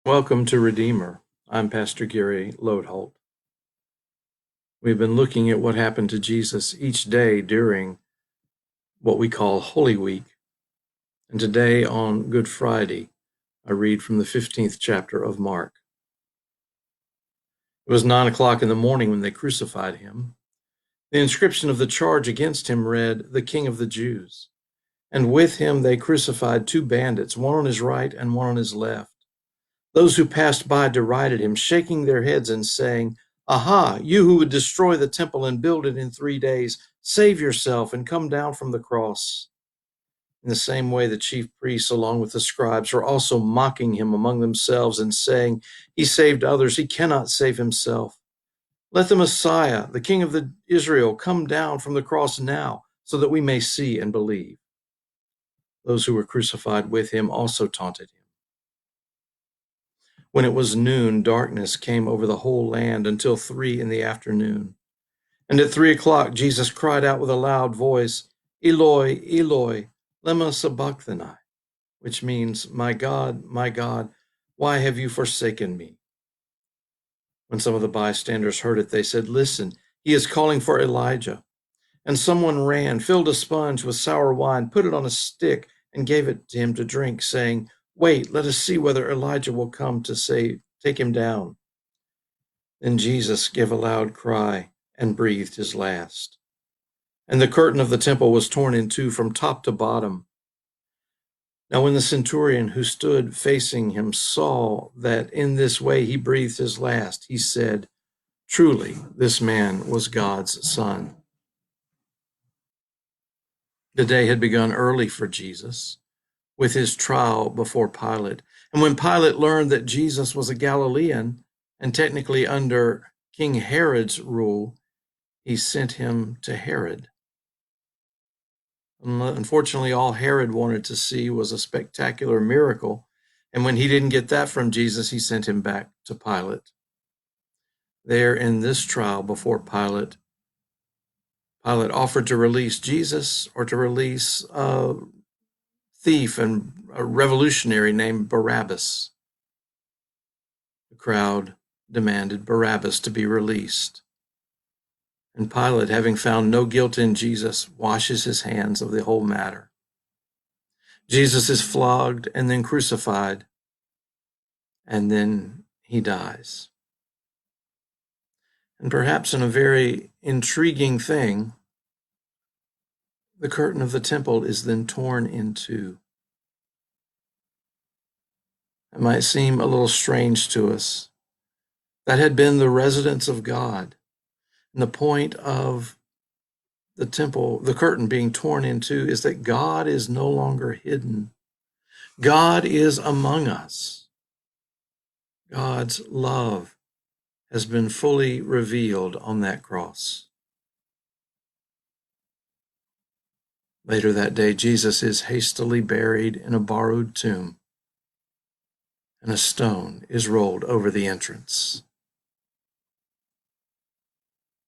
Welcome to Redeemer. I'm Pastor Gary Lodeholt. We've been looking at what happened to Jesus each day during what we call Holy Week. And today on Good Friday, I read from the 15th chapter of Mark. It was 9 o'clock in the morning when they crucified him. The inscription of the charge against him read, "The King of the Jews." And with him they crucified two bandits, one on his right and one on his left. Those who passed by derided him, shaking their heads and saying, "Aha, you who would destroy the temple and build it in 3 days, save yourself and come down from the cross." In the same way, the chief priests, along with the scribes, were also mocking him among themselves and saying, "He saved others, he cannot save himself. Let the Messiah, the King of Israel, come down from the cross now, so that we may see and believe." Those who were crucified with him also taunted him. When it was noon, darkness came over the whole land until 3 in the afternoon. And at 3 o'clock, Jesus cried out with a loud voice, "Eloi, Eloi, lema sabachthani," which means, my God, why have you forsaken me?" When some of the bystanders heard it, they said, "Listen, he is calling for Elijah." And someone ran, filled a sponge with sour wine, put it on a stick, and gave it to him to drink, saying, "Wait, let us see whether Elijah will come to take him down." Then Jesus gave a loud cry and breathed his last. And the curtain of the temple was torn in two from top to bottom. Now when the centurion who stood facing him saw that in this way he breathed his last, he said, "Truly, this man was God's Son." The day had begun early for Jesus, with his trial before Pilate. And when Pilate learned that Jesus was a Galilean, and technically under King Herod's rule, he sent him to Herod. Unfortunately, all Herod wanted to see was a spectacular miracle, and when he didn't get that from Jesus, he sent him back to Pilate. There in this trial before Pilate, Pilate offered to release Jesus or to release a thief and a revolutionary named Barabbas. The crowd demanded Barabbas to be released. And Pilate, having found no guilt in Jesus, washes his hands of the whole matter. Jesus is flogged and then crucified, and then he dies. And perhaps in a very intriguing thing, the curtain of the temple is then torn in two. It might seem a little strange to us. That had been the residence of God. And the point of the temple, the curtain being torn in two, is that God is no longer hidden. God is among us. God's love has been fully revealed on that cross. Later that day, Jesus is hastily buried in a borrowed tomb, and a stone is rolled over the entrance.